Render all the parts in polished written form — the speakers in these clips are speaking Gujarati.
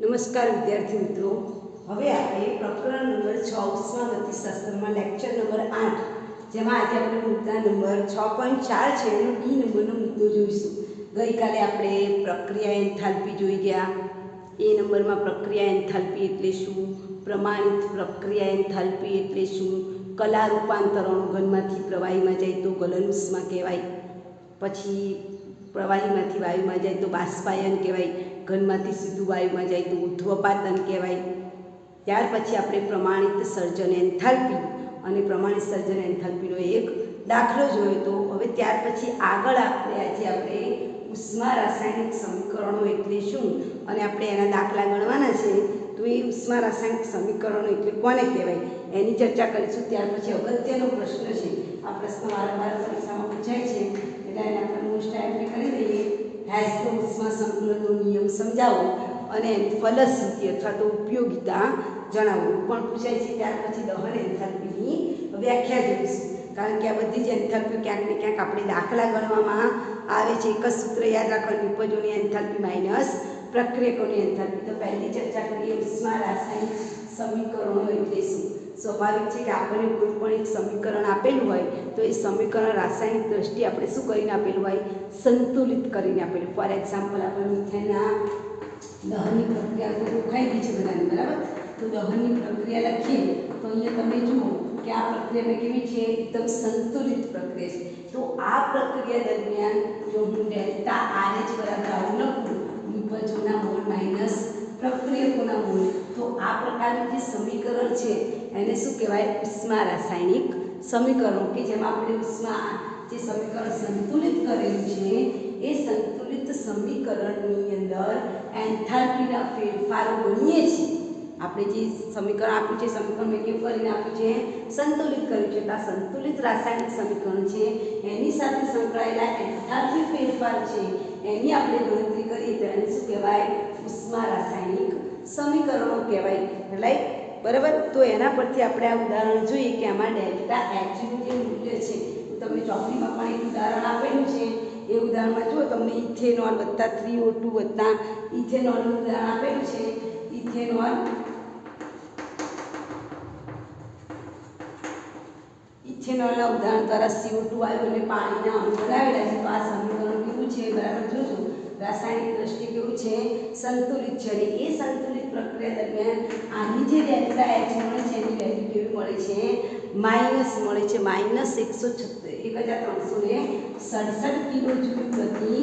નમસ્કાર વિદ્યાર્થી મિત્રો, હવે આપણે પ્રકરણ નંબર 6 ઉષ્માગતિશાસ્ત્રમાં લેક્ચર નંબર 8 જેમાં આજે આપણે મુદ્દા નંબર 6.4 છે એનો ડી નંબરનો મુદ્દો જોઈશું. ગઈકાલે આપણે પ્રક્રિયા એન્થાલ્પી જોઈ ગયા. એ નંબરમાં પ્રક્રિયા એન્થાલ્પી એટલે શું, પ્રમાણિત પ્રક્રિયા એન્થાલ્પી એટલે શું, કલા રૂપાંતરણ ઘનમાંથી પ્રવાહીમાં જાય તો ગલન ઉષ્મા કહેવાય, પછી પ્રવાહીમાંથી વાયુમાં જાય તો બાષ્પાયન કહેવાય, ઘનમાંથી સીધું વાયુમાં જાય તો ઉધ્વપાતન કહેવાય. ત્યાર પછી આપણે પ્રમાણિત સર્જન એન્થાલ્પી અને પ્રમાણિત સર્જન એન્થાલ્પીનો એક દાખલો જોયો તો હવે ત્યાર પછી આગળ આપણે ઉષ્મા રાસાયણિક સમીકરણો એટલે શું અને આપણે એના દાખલા ગણવાના છે. તો એ ઉષ્મા રાસાયણિક સમીકરણો એટલે કોને કહેવાય એની ચર્ચા કરીશું. ત્યાર પછી અગત્યનો પ્રશ્ન છે, આ પ્રશ્ન વારંવાર પરીક્ષામાં પૂછાય છે એટલે એને આપણે મોસ્ટ ટાઈમથી કરી દઈએ. હેઝ તો ઉષ્મા સંકલનનો નિયમ સમજાવો અને એની ફલશ્રુતિ અથવા તો ઉપયોગિતા જણાવો પણ પૂછાય છે. ત્યાર પછી દહન એન્થાલ્પીની વ્યાખ્યા જોઈશું, કારણ કે આ બધી જ એન્થાલ્પી ક્યાંક ને ક્યાંક આપણે દાખલા ગણવામાં આવે છે. એક જ સૂત્ર યાદ રાખવાનું, નિપજોની એન્થાલ્પી માઇનસ પ્રક્રિયકોની એન્થાલ્પી. તો પહેલી ચર્ચા કરીએ ઉષ્મા રાસાયણિક સમીકરણો એટલે શું. સ્વાભાવિક છે કે આપણને કોઈ પણ એક સમીકરણ આપેલું હોય તો એ સમીકરણ રાસાયણિક દ્રષ્ટિએ આપણે શું કરીને આપેલું હોય, સંતુલિત કરીને આપેલું. ફોર એક્ઝામ્પલ આપણે મિથેનના દહનની પ્રક્રિયા તો ઓળખાઈ ગઈ છે બધાને, બરાબર. તો દહનની પ્રક્રિયા લખીએ તો અહીંયા તમે જુઓ કે આ પ્રક્રિયામાં કેવી છે, એકદમ સંતુલિત પ્રક્રિયા છે. તો આ પ્રક્રિયા દરમિયાન જો હું ડેલ્ટા RH બરાબર આવું લખું, નિપજોના મોલ માઇનસ પ્રક્રિયકોના મોલ, તો આ પ્રકારનું જે સમીકરણ છે એને શું કહેવાય, ઉષ્મા રાસાયણિક સમીકરણો, કે જેમાં આપણે ઉષ્મા જે સમીકરણ સંતુલિત કરેલું છે એ સંતુલિત સમીકરણની અંદર એન્થાલ્પીના ફેરફારો ગણીએ છીએ. આપણે જે સમીકરણ આપ્યું છે, સમીકરણ મેં કેવું કરીને આપ્યું છે, સંતુલિત કર્યું છે. આ સંતુલિત રાસાયણિક સમીકરણ છે એની સાથે સંકળાયેલા એન્થાલ્પી ફેરફાર છે એની આપણે ગણતરી કરીએ તો એને શું કહેવાય, ઉષ્મા રાસાયણિક સમીકરણો કહેવાય. રાઈટ, બરાબર. તો એના પરથી આપણે આ ઉદાહરણ જોઈએ કે આમાં ડેલ્ટા એચનું જે મૂલ્ય છે, તમને ચોપડીમાં પણ એક ઉદાહરણ આપેલું છે. એ ઉદાહરણમાં જુઓ તમને ઇથેનોલ વત્તા 3O2 વત્તા ઇથેનોલનું ઉદાહરણ આપેલું છે. ઇથેનોલના ઉદાહરણ દ્વારા CO2 વાયુ અને પાણીના અણુ બનાવેલા છે. તો આ સમીકરણ કેવું છે, બરાબર જોજો, રાસાયણિક દ્રષ્ટિએ કેવું છે, સંતુલિત છે. અને એ સંતુલિત પ્રક્રિયા દરમિયાન આની જે ડેલ્ટા એચ મળે છે એની વેલ્યુ કેવી મળે છે, માઇનસ મળે છે, માઇનસ 1367 કિલો જૂલ પ્રતિ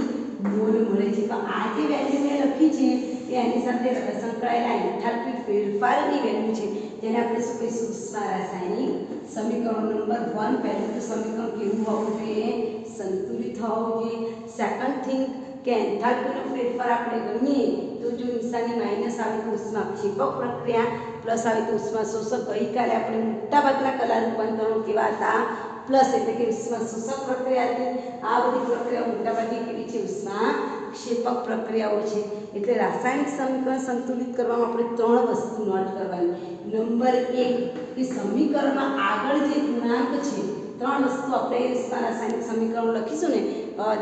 મોલ મળે છે. તો આ જે વેલ્યુ મેં લખી છે એ એની સાથે સંકળાયેલા એન્થાલ્પી ફેરફારની વેલ્યુ છે, જેને આપણે શું કહીશું, ઉષ્મા રાસાયણિક સમીકરણ. નંબર 1, પહેલું તો સમીકરણ કેવું હોવું જોઈએ, સંતુલિત હોવું જોઈએ. સેકન્ડ થિંગ કે એન્થાલ્પીનો ફેરફાર આપણે ગણીએ તો જો નિશાની માઇનસ આવે તો ઉષ્માક્ષેપક પ્રક્રિયા, પ્લસ આવે તો ઉષ્મા શોષક. ગઈકાલે આપણે મોટાભાગના કલા રૂપાંતરણો કેવા હતા, પ્લસ, એટલે કે ઉષ્મા શોષક પ્રક્રિયા હતી. આ બધી પ્રક્રિયાઓ મોટાભાગે કેવી છે, ઉષ્મા ક્ષેપક પ્રક્રિયાઓ છે. એટલે રાસાયણિક સમીકરણ સંતુલિત કરવામાં આપણે 3 વસ્તુ નોટ કરવાની. નંબર 1 કે સમીકરણમાં આગળ જે ગુણાંક છે, 3 વસ્તુ આપણે ઉષ્મા રાસાયણિક સમીકરણ લખીશું ને,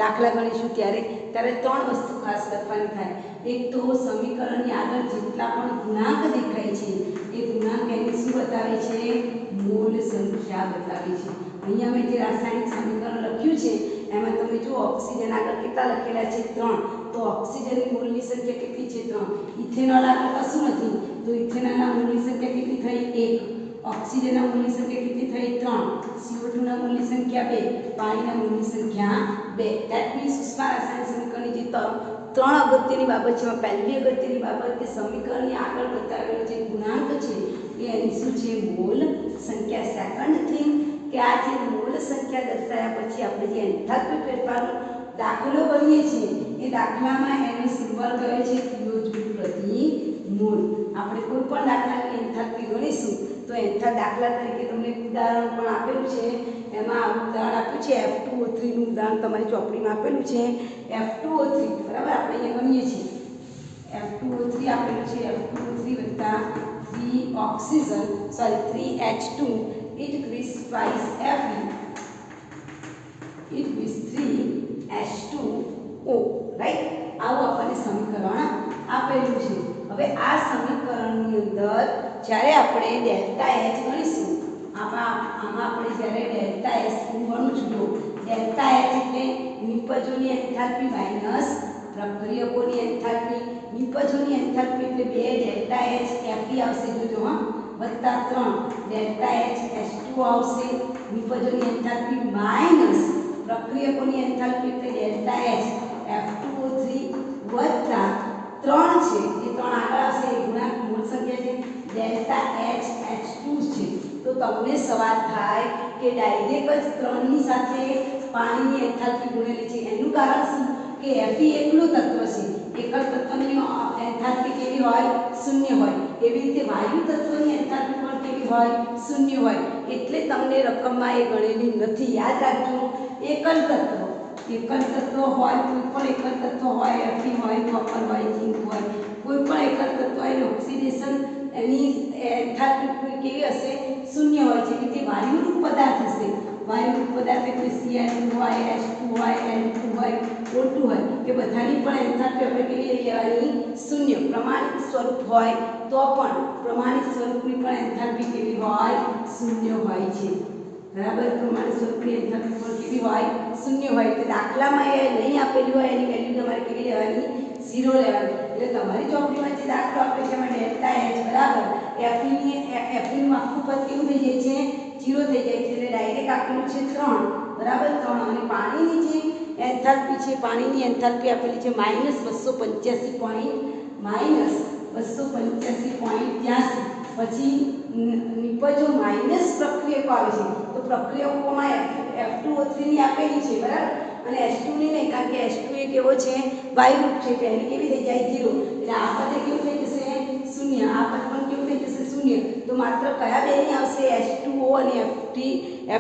દાખલા ગણીશું ત્યારે 3 વસ્તુ ખાસ લખવાની થાય. એક તો સમીકરણની આગળ જેટલા પણ ગુણાંક દેખાય છે એ ગુણાંક એની શું બતાવે છે, મોલ સંખ્યા બતાવે છે. અહીંયા મેં જે રાસાયણિક સમીકરણ લખ્યું છે એમાં તમે જુઓ ઓક્સિજન આગળ કેટલા લખેલા છે, 3. તો ઓક્સિજનની મોલની સંખ્યા કેટલી છે, 3. ઇથેનોલ આગળ કશું નથી તો ઇથેનોલના મોલની સંખ્યા કેટલી થઈ, 1. ઓક્સિજનના મોલની સંખ્યા કેટલી થઈ, 3. CO2ના મોલની સંખ્યા 2. પાણીના મોલની સંખ્યા 2. ધેટ મીન્સ ઉષ્મા રાસાયણિક સમીકરણની જે 3 અગત્યની બાબત છે, પહેલી અગત્યની બાબત કે સમીકરણની આગળ બતાવેલો જે ગુણાંક છે એ એની શું છે, મોલ સંખ્યા. સેકન્ડ થિંગ કે આ જે મોલ સંખ્યા દર્શાવ્યા પછી આપણે જે એન્થાલ્પી ફેરફારનો દાખલો કરીએ છીએ એ દાખલામાં એનો સિમ્બોલ કયો છે, કિલોજૂલ પ્રતિ મોલ. આપણે કોઈ પણ દાખલાની એન્થાલ્પી ગણીશું તો દાખલા તરીકે તમને એક ઉદાહરણ પણ આપેલું છે. એમાં આ ઉદાહરણ આપ્યું છે F2O3 નું ઉદાહરણ તમારી ચોપડીમાં આપેલું છે. F2O3 બરાબર આપણે અહીંયા ગણીએ છીએ, F2O3 આપેલું છે, F2O3 વત્તા 3 oxygen, sorry 3H2, it gives twice Fe, it gives 3H2O, right. આવું આપણને સમીકરણ આપેલું છે. હવે આ સમીકરણની અંદર જ્યારે આપણે ડેલ્ટા એચ ગણીશું, આમાં આપણે જ્યારે ડેલ્ટા એચ ગણું છું, ડેલ્ટા એચ એટલે નિપજોની એન્થાલ્પી માઇનસ પ્રક્રિયકોની એન્થાલ્પી. નિપજોની એન્થાલ્પી એટલે 2 ડેલ્ટા એચ એફઈ આવશે, જોજો હા, વત્તા 3 ડેલ્ટા એચ H2 આવશે. નિપજોની એન્થાલ્પી માઇનસ પ્રક્રિયકોની એન્થાલ્પી એટલે ડેલ્ટા એચ F2O3 વત્તા 3 છે, એ 3 આગળ આવશે, એ ગુણાંક મૂળ સંખ્યા છે, ડેલ્ટા એચ H2 છે. તો તમને સવાલ થાય કે ડાયરેક્ટ જ 3 ની સાથે પાણીની એન્થાલ્પી ગુણેલી છે, એનું કારણ શું કે Fe એકલું તત્વ છે, એકલ તત્વની એન્થાલ્પી કેવી હોય? શૂન્ય હોય. એવી રીતે વાયુ તત્વની એન્થાલ્પી પણ કેવી હોય? શૂન્ય હોય. એટલે તમને રકમમાં એ ગણેલી નથી. યાદ રાખજો, એકલ તત્વ હોય, કોઈ પણ એકલ તત્વ હોય, Fe હોય, કોપર હોય, ઝીંક હોય, કોઈ પણ એકલ તત્વ એની ઓક્સિડેશન એની એન્થાલ્પી કેવી હશે? શૂન્ય હોય છે. એટલે વાયુરૂપ પદાર્થ હશે. વાયુરૂપ પદાર્થ એટલે Cl2 હોય, H2 હોય, N2 હોય, O2 હોય, કે બધાની પણ એન્થાલ્પી આપણે કેવી લઈ લેવાની? શૂન્ય. પ્રમાણિત સ્વરૂપ હોય તો પણ પ્રમાણિત સ્વરૂપની પણ એન્થાલ્પી કેવી હોય? શૂન્ય હોય છે. બરાબર, પ્રમાણિત સ્વરૂપની એન્થાલ્પી પણ કેવી હોય? શૂન્ય હોય. એટલે દાખલામાં એ નહીં આપેલી હોય એની વેલ્યુ તમારે કેવી લેવાની? 0 લેવાની. એટલે તમારી ચોપડીમાં જે દાખલો આપે છે એમાં ડેલ્ટા એચ બરાબર Feનું આખું પદ કેવું થઈ જાય છે? 0 થઈ જાય છે. એટલે ડાયરેક્ટ આપેલું છે 3 બરાબર, 3. અને પાણીની જે એન્થાલ્પી છે, પાણીની એન્થાલ્પી આપેલી છે -285.83. પછી નિપજો માઇનસ પ્રક્રિયકો આવે છે, તો પ્રક્રિયકોમાં F2O3 ની આપેલી છે બરાબર, અને H2 ની નહીં, કારણ કે H2 એ કેવો છે? વાયુરૂપ છે, એટલે એની કેવી થઈ જાય? 0. એટલે આ પદ કેવું થઈ જશે? શૂન્ય. આ પદ પણ કેવું થઈ જશે? શૂન્ય. તો માત્ર કયા બેની આવશે? H2O અને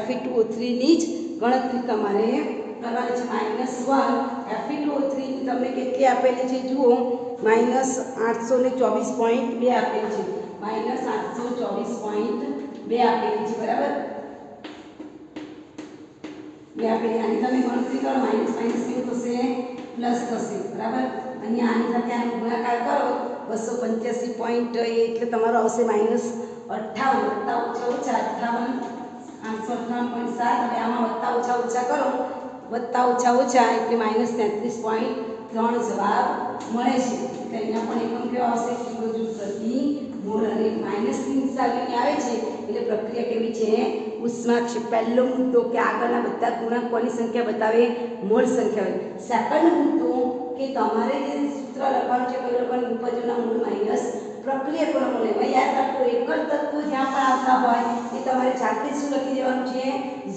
Fe2O3 ની જ ગણતરી તમારે કરવાની છે. -1 Fe2O3 ની તમને કેટલી આપેલી છે? જુઓ, -824.2 આપેલી છે. -824.2 આપેલી છે બરાબર. આની તમે ગણતરી કરો, માઇનસ માઇનસ કેવું થશે? પ્લસ થશે બરાબર. અને આની સાથે આનો ગુણાકાર કરો 285.8 એટલે તમારો આવશે -58 વત્તા ઓછા 858.7. અને આમાં વત્તા ઓછા કરો, વત્તા ઓછા એટલે -33.3 જવાબ મળે છે. એટલે અહીંયા પણ એકમ કેવો આવશે? કિલોજૂલ પ્રતિ મોલ. અને માઇનસની નિશાની આવે છે એટલે પ્રક્રિયા કેવી છે? ઉષ્માક્ષેપ. પહેલો મુદ્દો કે આગળના બધા ગુણાંક કોની સંખ્યા બતાવે? મોલ સંખ્યા હોય. સેકન્ડ મુદ્દો કે તમારે જે સૂત્ર લખવાનું છે, કયું લખવાનું? નિપજોના મોલ માઇનસ પ્રક્રિયકોના મોલ. એમાં યાદ રાખો, એકલ તત્વો જ્યાં પણ આવતા હોય એ તમારે જાતે શું લખી દેવાનું છે?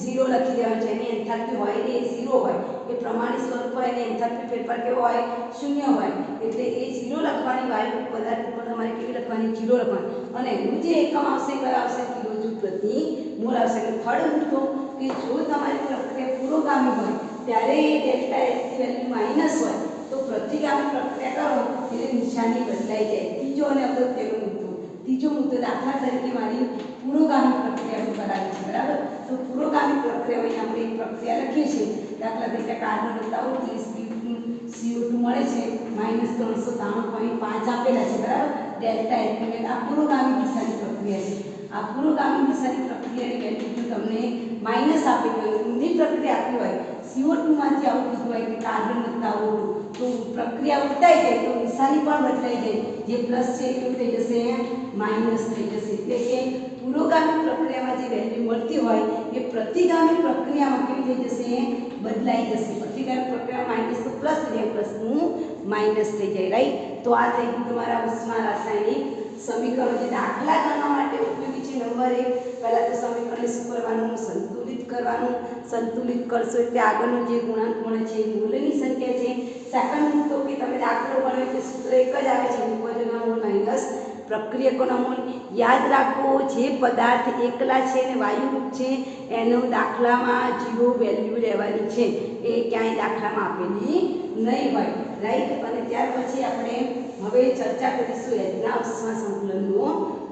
0 લખી દેવાનું છે. એની એન્થાલ્પી હોય ને એ 0 હોય, એ પ્રમાણિત સ્વરૂપ હોય, એની એન્થાલ્પી ફેરફાર કેવો હોય? શૂન્ય હોય. એટલે એ 0 લખવાની. વાયુ પદાર્થ પર તમારે કેવી લખવાની? 0 લખવાની. અને એનું જે એકમ આવશે કયો આવશે? કિલોજૂલ પ્રતિ મોલ આવશે. એટલે થર્ડ મુદ્દો કે જો તમારી પ્રક્રિયા પુરોગામી હોય ત્યારે એ ડેલ્ટા એચ ની વેલ્યુ માઇનસ હોય, તો પ્રતિગામી પ્રક્રિયા કરો એટલે નિશાની બદલાઈ જાય. ત્રીજો અને અગત્યનો મુદ્દો. ત્રીજો મુદ્દો, દાખલા તરીકે મારી પુરોગામી પ્રક્રિયા કરાવી છે બરાબર. તો પુરોગામી પ્રક્રિયા આપણે એક પ્રક્રિયા લખીએ છીએ. દાખલા તરીકે કાર્બન બતાવો 30 CO2 મળે છે, -393.5 આપેલા છે બરાબર. ડેલ્ટા એચ આ પુરોગામી દિશાની પ્રક્રિયા છે. આ પુરોગામી દિશાની પ્રક્રિયાની વેલ્યુ જો તમને માઇનસ આપેલી હોય, ઊંધી પ્રક્રિયા આપી હોય, CO2 માંથી આવું કીધું હોય કે કાર્બન બતાવો, તો પ્રક્રિયા ઉલટાઈ જાય તો નિશાની પણ બદલાઈ જાય. જે પ્લસ છે એ કેવું થઈ જશે? માઇનસ થઈ જશે. એટલે કે પુરોગામી પ્રક્રિયામાં જે વેલ્યુ મળતી હોય એ પ્રતિગામી પ્રક્રિયામાં કેવી થઈ જશે? બદલાઈ જશે. પ્રતિગામી પ્રક્રિયામાં માઇનસ તો પ્લસ થઈ જાય, પ્લસનું માઇનસ થઈ જાય. રાઈટ. તો આ થઈ ગયું તમારા ઉષ્મા રાસાયણિક સમીકરણો. જે દાખલા ગણવા માટે ઉપયોગી છે. નંબર 1, પહેલા તો સમીકરણને શું કરવાનું? સંતુલિત કરવાનું. સંતુલિત કરશો એટલે આગળનો જે ગુણાંક મળે છે એ મૂળની સંખ્યા છે. સેકન્ડ મુદ્દો કે તમે દાખલો ગણો એટલે સૂત્ર એક જ આવે છે, નિપજોના મોલ માઇનસ પ્રક્રિયકોના મોલ. યાદ રાખો, જે પદાર્થ એકલા છે અને વાયુરૂપ છે એનો દાખલામાં 0 વેલ્યુ લેવાની છે. એ ક્યાંય દાખલામાં આપેલી નહીં હોય. રાઈટ. અને ત્યાર પછી આપણે હવે ચર્ચા કરીશું હેજના ઉષ્મા સંકલનનો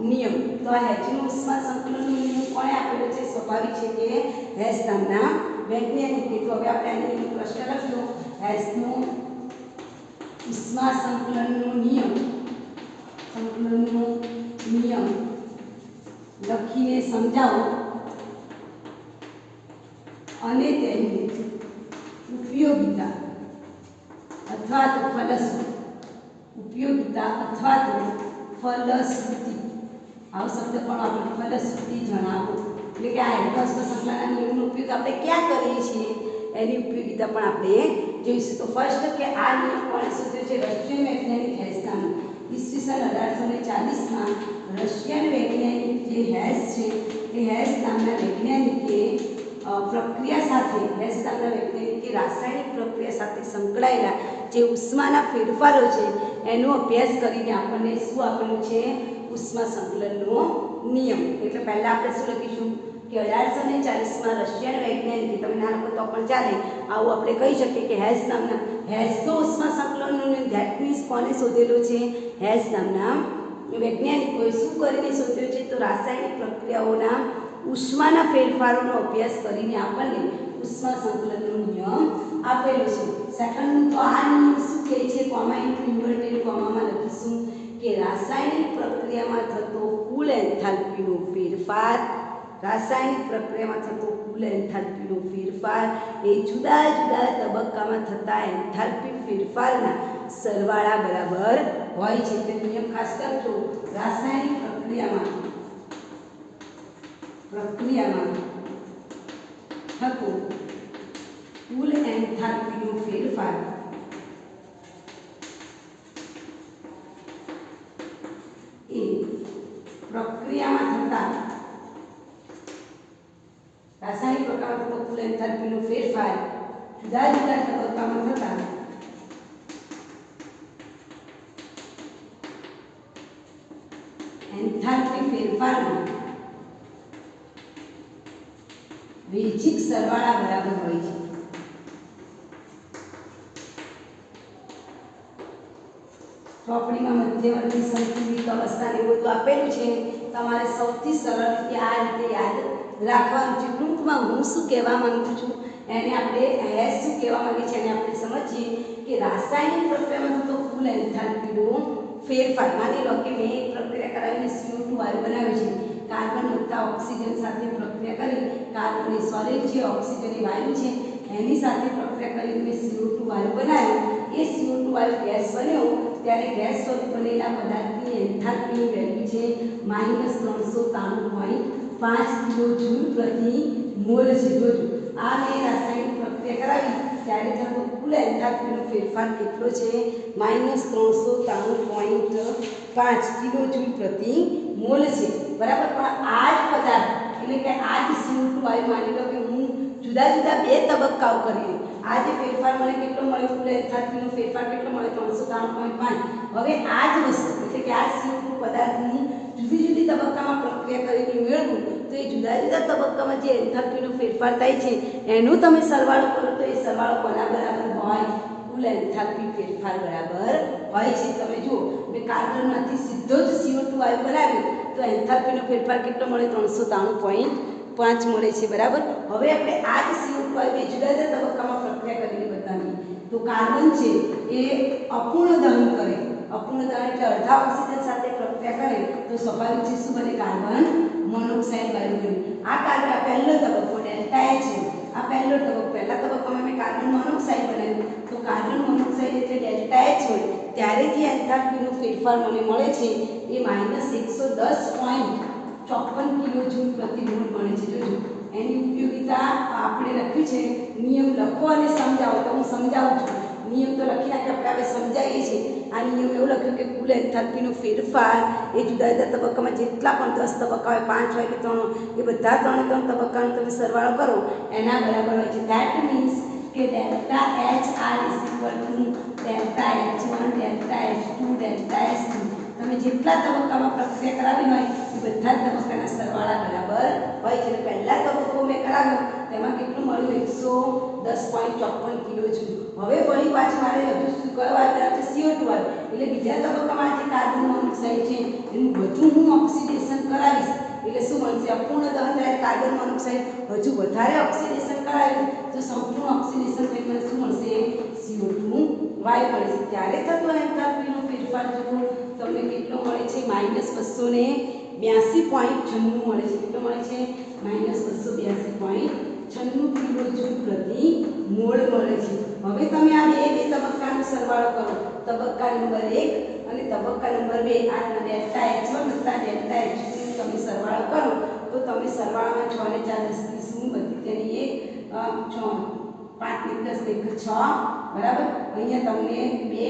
નિયમ. તો આ હેજનો ઉષ્મા સંકલનનો નિયમ કોણે આપેલો છે? સ્વાભાવિક છે કે હેસ નામના વૈજ્ઞાનિકે. તો હવે આપણે આની પ્રશ્ન લખ્યો, હેસનો ઉષ્મા સંકલનનો નિયમ સંકલનનો નિયમ લખીને સમજાવો અને તેની ઉપયોગિતા અથવા તો ફલશ્રુતિ આવો શબ્દ પણ આપણે ફલશ્રુતિ જણાવો એટલે કે આ હેડકાસ્ટ સંકલનના નિયમનો ઉપયોગ આપણે ક્યાં કરીએ છીએ એની ઉપયોગિતા પણ આપણે જોઈશું. તો ફર્સ્ટ કે આ નિયમ કોણે શોધ્યો છે? રશિયન વૈજ્ઞાનિક હેસના ઈસવીસન 1840માં રશિયન વૈજ્ઞાનિક જે હેસ છે એ હેસ નામના વૈજ્ઞાનિકે રાસાયણિક પ્રક્રિયા સાથે સંકળાયેલા જે ઉષ્માના ફેરફારો છે એનો અભ્યાસ કરીને આપણને શું આપેલું છે? ઉષ્મા સંકલનનો નિયમ. એટલે પહેલાં આપણે શું લખીશું કે 1840માં રશિયન વૈજ્ઞાનિકે, તમે ના લખો તો પણ ચાલે, આવું આપણે કહી શકીએ કે હેસ તો ઉષ્મા સંકલનનો નિયમ ધેટ મીન્સ કોને શોધેલો છે? હેસ નામના વૈજ્ઞાનિકોએ શું કરીને શોધ્યો છે? તો રાસાયણિક પ્રક્રિયાઓના ઉષ્માના ફેરફારોનો અભ્યાસ કરીને આપણને ઉષ્મા સંકલનનો નિયમ આપેલો છે. સેકન્ડ તો આ નિયમ શું કહે છે? કોમા ઇન્ટુ ઇન્વર્ટેડ કોમામાં લખીશું કે રાસાયણિક પ્રક્રિયામાં થતો કુલ એન્થાલ્પીનો ફેરફાર એ જુદા જુદા તબક્કામાં થતા એન્થાલ્પી ફેરફારના સરવાળા બરાબર હોય છે. એટલે નિયમ ખાસ કરજો, રાસાયણિક પ્રક્રિયામાં થતો કુલ એન્થાલ્પીનો ફેરફાર એ પ્રક્રિયામાં થતા રાસાયણિક પ્રક્રિયામાં થતો કુલ એન્થાલ્પીનો ફેરફાર જુદા જુદા તબક્કામાં થતા એન્થાલ્પી ફેરફારનો રૈખિક સરવાળા બરાબર હોય છે. ચોપડીમાં મધ્યવર્તી સંતુલિત અવસ્થાને બધું આપેલું છે. તમારે સૌથી સરળ રીતે આ રીતે યાદ રાખવાનું છે. ટૂંકમાં હું શું કહેવા માંગુ છું એને આપણે હેસ શું કહેવા માંગે છે એને આપણે સમજીએ કે રાસાયણિક પ્રક્રિયામાં થતો કુલ એન્થાલ્પીનો ફેરફાર. માની લો કે મેં એક પ્રક્રિયા કરાવીને CO2 વાયુ બનાવ્યું છે. કાર્બન વત્તા ઓક્સિજન સાથે પ્રક્રિયા કરી કાર્બન જે ઓક્સિજન એ વાયુ છે એની સાથે પ્રક્રિયા કરીને મેં CO2 વાયુ બનાવ્યો. એ CO2 વાયુ ગેસ બન્યો ત્યારે ગેસ સ્વરૂપ બનેલા પદાર્થની એન્થાલ્પીની વેલ્યુ છે -393.5 કિલોજૂલ પ્રતિ મોલ છે. જોજો આ મેં રાસાયણિક પ્રક્રિયા કરાવી ત્યારે થતો કુલ એન્થાલ્પીનો ફેરફાર કેટલો છે? -393.5 કિલોજૂલ પ્રતિ મોલ છે. બરાબર. પણ આ જ પદાર્થ એટલે કે આ જ CO2 વાયુ માની લો કે હું જુદા જુદા બે તબક્કાઓ કરીને આ જે ફેરફાર મને કેટલો મળ્યો? કુલ એન્થાલ્પીનો ફેરફાર કેટલો મળ્યો? 393.5. હવે આ જ વસ્તુ એટલે કે આ CO2 પદાર્થની જુદી જુદી તબક્કામાં પ્રક્રિયા કરીને મેળવું તો એ જુદા જુદા તબક્કામાં જે એન્થાલ્પીનો ફેરફાર થાય છે એનો તમે સરવાળો કરો તો એ સરવાળો કોના બરાબર હોય? કુલ એન્થાલ્પી ફેરફાર બરાબર હોય છે. તમે જુઓ મેં કાર્બનમાંથી સીધો જ CO2 વાયુ બનાવ્યો તો એન્થાલ્પીનો ફેરફાર કેટલો મળે? 393.5 મળે છે. બરાબર. હવે આપણે આ જ CO2 વાયુ બે જુદા જુદા તબક્કામાં પ્રક્રિયા કરીને બતાવીએ તો કાર્બન છે એ અપૂર્ણ દહન કરે. અપૂર્ણ દહન એટલે અડધા ઓક્સિજન સાથે પ્રક્રિયા કરે તો સ્વાભાવિક છે શું બને? કાર્બન મોનોક્સાઇડ વાયુ બને. આ કાર્બન પહેલો તબક્કો ડેલ્ટા H છે. આ પહેલો તબક્કો પહેલા તબક્કામાં મેં કાર્બન મોનોક્સાઇડ બનાવ્યું તો કાર્બન મોનોક્સાઇડ એટલે ડેલ્ટા H હોય ત્યારે જે એન્થાલ્પીનો ફેરફાર મને મળે છે એ -110.54 કિલોજૂલ પ્રતિ મોલ મળે છે. જોજો એની ઉપયોગિતા આપણે લખ્યું છે. નિયમ લખો અને સમજાવો તો હું સમજાવું છું. નિયમ તો લખી નાખે આપણે હવે સમજાવીએ છીએ. આ નિયમ એવું લખ્યું કે કુલ એન્થાલ્પીનો ફેરફાર એ જુદા જુદા તબક્કામાં જેટલા પણ 10 તબક્કા હોય 5 હોય કે 3 એ બધા 3 તબક્કાનો તમે સરવાળો કરો એના બરાબર હોય છે. ધેટ મીન્સ કે delta H R delta H1 delta H2 delta H3 તમે જેટલા તબક્કામાં પ્રક્રિયા કરાવી હોય એ બધા તબક્કાના સરવાળા બરાબર હોય છે. પહેલા તબક્કો મેં કરાવ્યો તેમાં કેટલું મળ્યું? 110.54 કિલોજૂલ. હવે વળી પાછું મારે હજુ શું કરવા છે? CO2 વાળું એટલે બીજા તબક્કામાં જે કાર્બન મોનોક્સાઇડ છે એનું બધું હું ઓક્સિડેશન કરાવીશ એટલે શું મળશે? અપૂર્ણ દહન થાય કાર્બન મોનોક્સાઇડ હજુ વધારે ઓક્સિડેશન કરાવ્યું તો સંપૂર્ણ ઓક્સિડેશન થઈ શું મળશે? CO2 વાયુ મળે છે. ત્યારે થતો એન્થાલ્પીનો ફેરફાર જુઓ તમને કેટલો મળે છે -282.96 મળે છે. કેટલો મળે છે -282.96 કિલો જૂલ પ્રતિ મોલ મળે છે. હવે તમે આ બે તબક્કાનો સરવાળો કરો, તબક્કા નંબર 1 અને તબક્કા નંબર 2, આ ડેલ્ટા H1 વત્તા ડેલ્ટા H2 નો તમે સરવાળો કરો તો તમે સરવાળામાં 6 ને 4 10 30 બધી તેની 1 6 5 ને 10 ને 6 બરાબર. અહીંયા તમને બે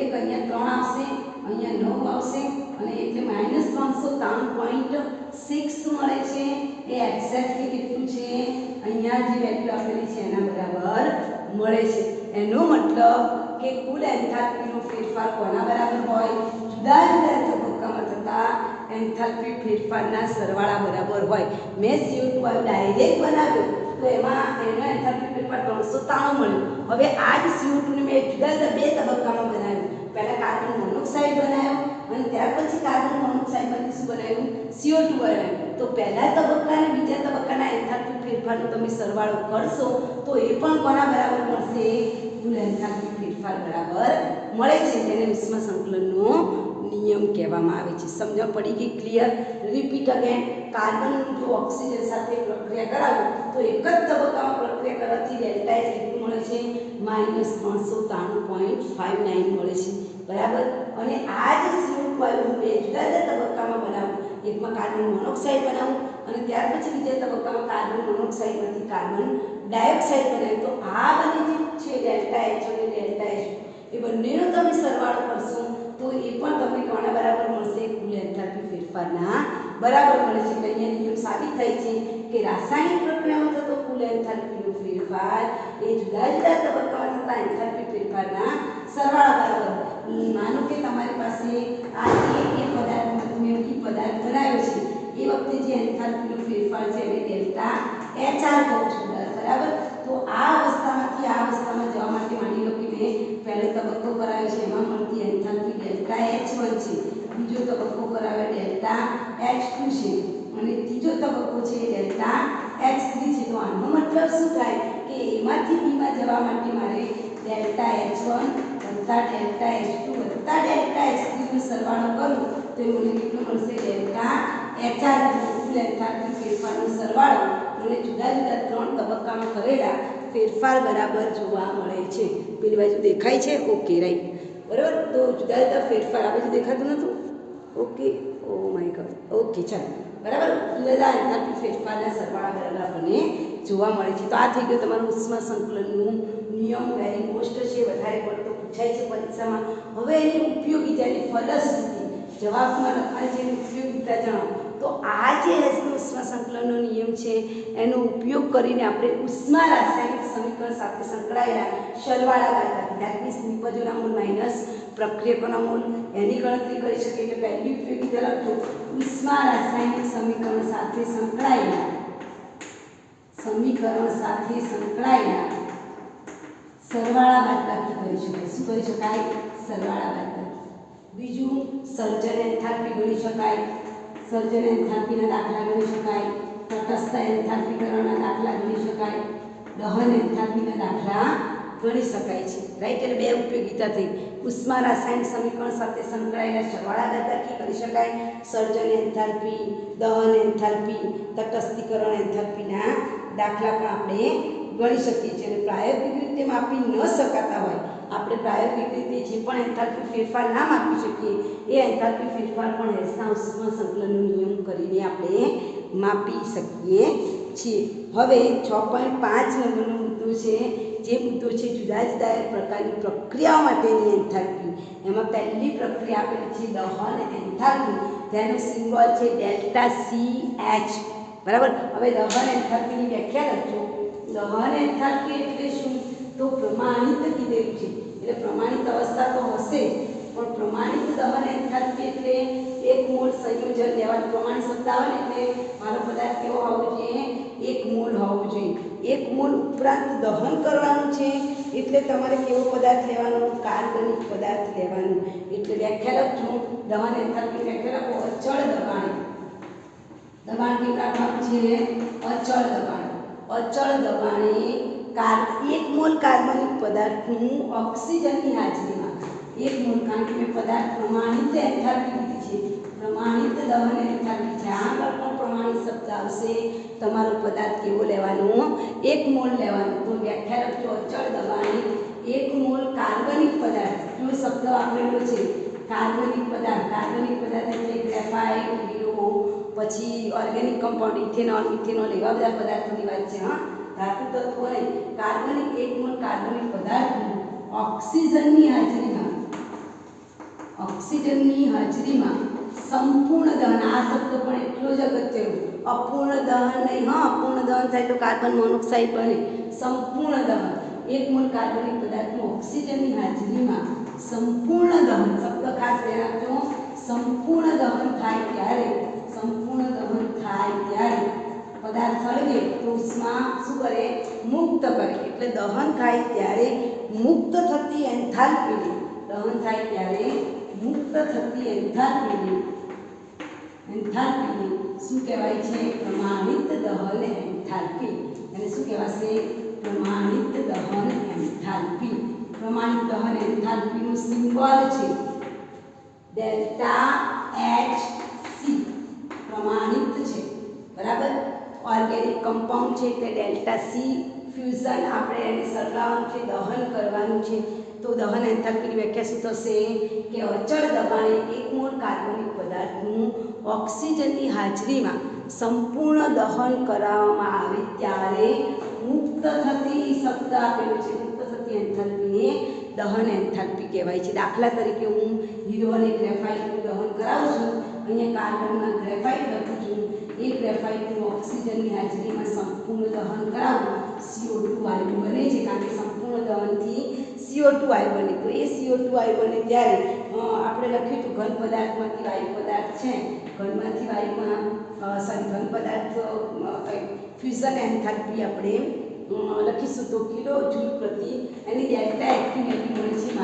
એક અહીંયા 3 આવશે, અહીંયા 9 આવશે અને એટલે -393.6 મળે છે. એ એક્ઝેક્ટલી કેટલું છે અહીંયા જે વેલ્યુ આપેલી છે એના બરાબર મળે છે. એનો મતલબ કે કુલ એન્થાલ્પીનો ફેરફાર કોના બરાબર હોય? જુદા જુદા તબક્કામાં થતા એન્થાલ્પી ફેરફારના સરવાળા બરાબર હોય. મેં CO2 ડાયરેક્ટ બનાવ્યો તો એમાં એનો એન્થાલ્પી ફેરફાર 393 મળ્યો. હવે આ જ CO2 ને મેં જુદા જુદા બે તબક્કામાં બનાવ્યું. પહેલા કાર્બન મોનોક્સાઇડ બનાવ્યો અને ત્યાર પછી કાર્બન મોનોક્સાઇડમાંથી શું બનાવ્યું? CO2 બનાવ્યું. તો પહેલા તબક્કા અને બીજા તબક્કાના એન્થાલ્પી ફેરફારનો તમે સરવાળો કરશો તો એ પણ કોના બરાબર મળશે? કુલ એન્થાલ્પી ફેરફાર બરાબર મળે છે. તેને ઉષ્મા સંકલનનો નિયમ કહેવામાં આવે છે. સમજણ પડી ગઈ? ક્લિયર? Repeat again. કાર્બન જો ઓક્સિજન સાથે પ્રક્રિયા કરાવો તો એક જ તબક્કામાં પ્રક્રિયા કરવાથી ડેલ્ટા H કેટલું મળે છે? -393.59 મળે છે. બરાબર. અને આ જ CO2 હું બે જુદા જુદા તબક્કામાં બનાવું, એકમાં કાર્બન મોનોક્સાઇડ બનાવું અને ત્યાર પછી બીજા તબક્કામાં કાર્બન મોનોક્સાઇડમાંથી કાર્બન ડાયોક્સાઇડ બનાવ્યું, તો આ બની જે છે ડેલ્ટા H અને ડેલ્ટા H એ બંનેનો તમે સરવાળો કરશો તો એ પણ તમને કોના બરાબર મળશે? કુલ એન્થાલ્પી ફેરફારના બરાબર મળે છે. અહીંયા નિયમ સાબિત થાય છે કે રાસાયણિક પ્રક્રિયામાં થતો કુલ એન્થાલ્પીનો ફેરફાર એ જુદા જુદા તબક્કામાં થતા એન્થાલ્પી ફેરફારના સરવાળા બરાબર. માનો કે તમારી પાસે આ એક પદાર્થ મેં પદાર્થ બનાવ્યો છે, એ વખતે જે એન્થાલ્પીનો ફેરફાર છે એને ડેલ્ટા HR કહું છું. બરાબર. તો આ અવસ્થામાંથી આ અવસ્થામાં જવા માટે માની લો કે મેં પહેલો તબક્કો કરાવ્યો છે, એમાં મળતી એન્થાલ્પી ડેલ્ટા H1 છે, બીજો તબક્કો કરાવ્યો ડેલ્ટા H2 છે અને ત્રીજો તબક્કો છે ડેલ્ટા H3 છે. તો આનો મતલબ શું થાય કે એમાંથી બીમાં જવા માટે મારે ડેલ્ટા H1 વત્તા ડેલ્ટા H2 વત્તા ડેલ્ટા H3 નો સરવાળો કરું તો મને કેટલું મળશે? Delta HR. કુલ એન્થાલ્પી ફેરફારનો સરવાળો મને જુદા જુદા 3 તબક્કામાં કરેલા ફેરફાર બરાબર જોવા મળે છે. પેલી બાજુ દેખાય છે? Okay, right. બરાબર. તો જુદા જુદા ફેરફાર આ બાજુ દેખાતું નહોતું? Okay. Oh my God. Okay, ચાલો. બરાબર. જુદા જુદા એન્થાલ્પી ફેરફારના સરવાળા બરાબર આપણને જોવા મળે છે. તો આ થઈ ગયું તમારું ઉષ્મા સંકલનનું નિયમ. વેરી મોસ્ટ છે, વધારે પડતો પૂછાય છે પરીક્ષામાં. હવે એની ઉપયોગિતા, એની ફલશ્રુતિ જવાબમાં લખાય છે, એની ઉપયોગિતા જણાવો. તો આ જે ઉષ્મા સંકલનનો નિયમ છે એનો ઉપયોગ કરીને આપણે ઉષ્મા રાસાયણિક સમીકરણ સાથે સંકળાયેલા સરવાળા બાદબાકી, ધેટ મીન્સ નિપજોના મોલ માઇનસ પ્રક્રિયકોના મોલ, એની ગણતરી કરી શકીએ. એટલે પહેલી ઉપયોગિતા લખજો, ઉષ્મા રાસાયણિક સમીકરણ સાથે સંકળાયેલા સરવાળા બાદબાકી કરી શકાય. શું કરી શકાય? સરવાળા બાદબાકી. બીજું, સર્જન એન્થાલ્પી ગણી શકાય. સર્જન એન્થાલ્પીના દાખલા ગણી શકાય. તટસ્થ એન્થાલ્પીકરણના દાખલા ગણી શકાય. દહન એન્થાલ્પીના દાખલા ગણી શકાય છે. રાઈટ. એટલે બે ઉપયોગિતા થઈ. ઉષ્મા રાસાયણિક સમીકરણ સાથે સંકળાયેલા સરવાળા બાદબાકી કરી શકાય. સર્જન એન્થાલ્પી, દહન એન્થાલ્પી, તટસ્થીકરણ એન્થાલ્પીના દાખલા પણ આપણે ગણી શકીએ છીએ. અને પ્રાયોગિક રીતે માપી ન શકાતા હોય, આપણે પ્રાયોગિક રીતે જે પણ એન્થાલ્પી ફેરફાર ના માપી શકીએ એ એન્થાલ્પી ફેરફાર પણ હેસના ઉષ્મા સંકલનનો નિયમ કરીને આપણે માપી શકીએ છીએ. હવે 6.5 નંબરનો મુદ્દો છે, જે મુદ્દો છે જુદા જુદા પ્રકારની પ્રક્રિયાઓ માટેની એન્થાલ્પી. એમાં પહેલી પ્રક્રિયા આપેલી છે દહન એન્થાલ્પી, તેનું સિમ્બોલ છે ડેલ્ટા CH. બરાબર. હવે દહન એન્થાલ્પીની વ્યાખ્યા લખજો. દહન એન્થાલ્પી એટલે શું? તો પ્રમાણિત કીધેલું છે. એટલે પ્રમાણિત અવસ્થા તો હશે, પણ પ્રમાણિત દહન એન્થાલ્પી એટલે એક મોલ સંયોજન લેવાનું. પ્રમાણિત શબ્દ આવે ને એટલે મારો પદાર્થ કેવો હોવો જોઈએ? 1 મોલ હોવો જોઈએ. 1 મોલ ઉપરાંત દહન કરવાનું છે એટલે તમારે કેવો પદાર્થ લેવાનો? કાર્બનિક પદાર્થ લેવાનો. એટલે વ્યાખ્યા લખજો. દહન એન્થાલ્પી વ્યાખ્યા લખો. અચળ દબાણે, દબાણ કેવું રાખવાનું છે? અચળ દબાણ. અચળ દબાણે 1 મોલ કાર્બનિક પદાર્થનું ઓક્સિજનની હાજરીમાં 1 मोल, कारण કે મેં પદાર્થ પ્રમાણિત એન્થાલ્પી લીધી છે, પ્રમાણિત દહન એન્થાલ્પી છે। આગળ પણ પ્રમાણિત શબ્દ આવશે। તમારો પદાર્થ કેવો લેવાનો? 1 મોલ લેવાનો। તો વ્યાખ્યા લખજો, અચળ દબાણે 1 મોલ કાર્બનિક પદાર્થ, જો શબ્દ આપેલો છે કાર્બનિક પદાર્થ એટલે ગ્રેફાઇટ, હીરો, પછી ઓર્ગેનિક કમ્પાઉન્ડ ઇથેનોલ, મિથેનોલ એવા બધા પદાર્થોની વાત છે। હા, ધાતુ તત્વો નહીં, કાર્બનિક 1 મોલ કાર્બનિક પદાર્થનું ઓક્સિજનની હાજરીમાં સંપૂર્ણ દહન, આ શબ્દ પણ એટલો જ અગત્યનો, અપૂર્ણ દહન નહીં। હા, અપૂર્ણ દહન થાય તો કાર્બન મોનોક્સાઇડ બને, સંપૂર્ણ દહન 1 મોલ કાર્બનિક પદાર્થનું ઓક્સિજનની હાજરીમાં સંપૂર્ણ દહન, શબ્દ ખાસ ધ્યાન આપજો, સંપૂર્ણ દહન થાય ત્યારે પદાર્થ સળગે તો ઉષ્મા શું કરે? મુક્ત કરે। એટલે દહન થાય ત્યારે મુક્ત થતી એન્થાલ્પીને શું કહેવાય છે? પ્રમાણિત દહન એન્થાલ્પી। અને શું કહેવાશે? પ્રમાણિત દહન એન્થાલ્પી। પ્રમાણિત દહન એન્થાલ્પીનું સિમ્બોલ છે ડેલ્ટા એચ સી, પ્રમાણિત છે, બરાબર। ઓર્ગેનિક કમ્પાઉન્ડ છે એટલે ડેલ્ટા સી, ફ્યુઝન આપણે એને સળગાવવાનું છે, દહન કરવાનું છે। તો દહન એન્થાલ્પીની વ્યાખ્યા શું થશે? કે અચળ દબાણે 1 મોલ કાર્બનિક પદાર્થનું ઓક્સિજનની હાજરીમાં સંપૂર્ણ દહન કરાવવામાં આવે ત્યારે મુક્ત થતી, શબ્દ આપેલો છે મુક્ત થતી એન્થાલ્પીને દહન એન્થાલ્પી કહેવાય છે। દાખલા તરીકે હું હીરો અને ગ્રેફાઇટનું દહન કરાવું છું, અહીંયા કાર્બનમાં ગ્રેફાઇટ લખું છું, એ ગ્રેફાઇટનું ઓક્સિજનની હાજરીમાં સંપૂર્ણ દહન કરાવું, CO2 વાયુ બને છે, કારણ કે સંપૂર્ણ દહનથી CO2 વાયુ બને। તો એ CO2 વાયુ બને ત્યારે આપણે લખ્યું હતું ઘન પદાર્થમાંથી વાયુ પદાર્થ છે, ઘનમાંથી વાયુમાં ઘન પદાર્થ ફ્યુઝન એન્થાલ્પી આપણે લખીશું તો કિલો જૂલ પ્રતિ, એની ડેલ્ટા એક્ટિવ વેલ્યુ મળે છે -3,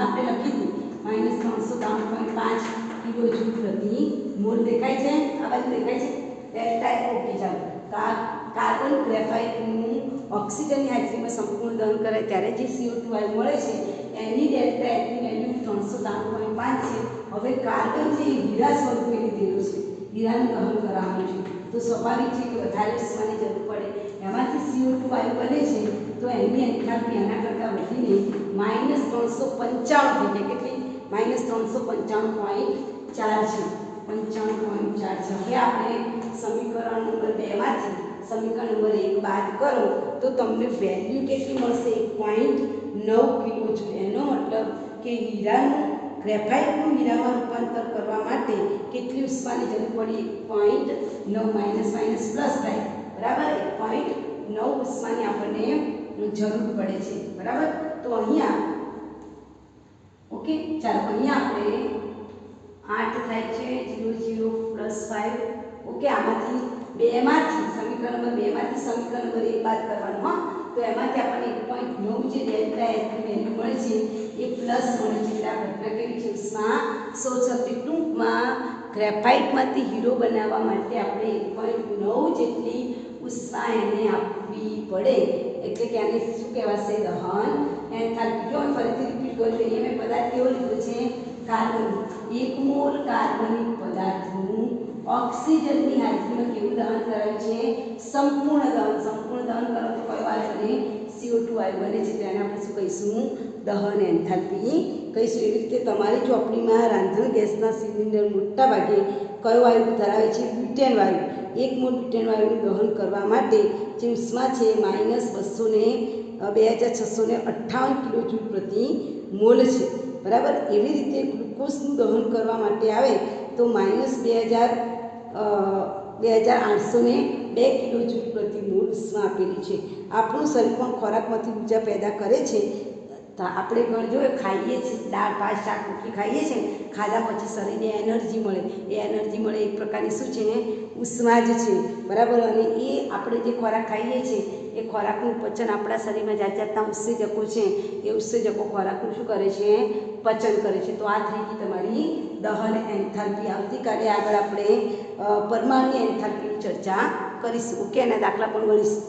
આપણે લખી હતી -393.5 કિલો જૂલ પ્રતિ મોલ। દેખાય છે? આ બાજુ દેખાય છે ડેલ્ટા? ઓકે, ચાલો। કાર્બન ગ્રેફાઇટનું ઓક્સિજનની હાજરીમાં સંપૂર્ણ દહન કરે ત્યારે જે CO2 વાયુ મળે છે એની ડેલ્ટા એક્ટિવ વેલ્યુ 393.5 છે। હવે કાર્બન જે હીરા સ્વરૂપે લીધેલું છે, હીરાનું દહન કરાવવાનું છે, તો સ્વાભાવિક છે કે વધારે ઉષ્માની જરૂર પડે, એમાંથી CO2 વાયુ બને છે, તો એની એન્થાલ્પી આના કરતાં વધીને -395 થઈ જાય। કેટલી? -395.4 છે, 95.4 છે। હવે આપણે સમીકરણ નંબર 2 માંથી સમીકરણ નંબર 1 બાદ કરો તો તમને વેલ્યુ કેટલી મળશે? 1.9 કિલો જૂલ। એનો મતલબ કે ગ્રેફાઇટનું હીરામાં રૂપાંતર કરવા માટે કેટલી ઉષ્માની જરૂર પડી? 1.9, માઇનસ પ્લસ થાય, બરાબર? 1.9 ઉષ્માની આપણને જરૂર પડે છે, બરાબર? તો અહીંયા ઓકે, ચાલો, અહીંયા આપણે 8 થાય છે, 0 0 +5, ઓકે। આમાંથી સમીકરણ નંબર 2 માંથી સમીકરણ નંબર 1 બાદ કરવાનું। હા, તો એમાંથી આપણને 1.9 જે ડેલ્ટા એચની વેલ્યુ મળે છે એ પ્લસ મળે છે, એટલે આ ઘટના કેવી છે? ઉષ્મા શોષક। ટૂંકમાં ગ્રેફાઇટમાંથી હીરો બનાવવા માટે આપણે 1.9 જેટલી ઉષ્મા એને આપવી પડે, એટલે કે આને શું કહેવાશે? દહન એન્થાલ્પી। જો ફરીથી રિપીટ કરું, અહીંયા મેં પદાર્થ કેવો લીધો છે? કાર્બન। 1 મોલ કાર્બનિક પદાર્થનું ઓક્સિજનની હાજરીમાં કેવું દહન કરાયું છે? સંપૂર્ણ દહન કરો તો કયો વાયુ બને? CO2 વાયુ બને છે, તેને આપણે શું કહીશું? દહન એન્થાલ્પી કહીશું। એવી રીતે તમારી ચોપડીમાં રાંધણ ગેસના સિલિન્ડર મોટા ભાગે કયો વાયુ ધરાવે છે? બ્યુટેન વાયુ। 1 મોલ બ્યુટેન વાયુનું દહન કરવા માટે જે ઉષ્મા છે -2658 કિલો જૂલ પ્રતિ મોલ છે, બરાબર? એવી રીતે ગ્લુકોઝનું દહન કરવા માટે આવે તો -2802 કિલો જૂલ પ્રતિ મોલ ઉષ્મા આપેલી છે। આપણું શરીર પણ ખોરાકમાંથી ઊર્જા પેદા કરે છે। તો આપણે ઘર જો ખાઈએ છીએ, દાળ ભાત શાક રોટલી ખાઈએ છીએ, ખાધા પછી શરીરને એનર્જી મળે, એ એનર્જી મળે એક પ્રકારની શું છે? ઉષ્મા જ છે, બરાબર? અને એ આપણે જે ખોરાક ખાઈએ છીએ એ ખોરાકનું પચન આપણા શરીરમાં જાતના ઉત્સેજકો છે, એ ઉત્સેજકો ખોરાકનું શું કરે છે? પચન કરે છે। તો આ થઈ ગઈ તમારી દહન એન્થાલ્પી। આવતીકાલે આગળ આપણે પરમાણુ એન્થાલ્પીની ચર્ચા કરીશું, ઓકે? એના દાખલા પણ ગણીશું।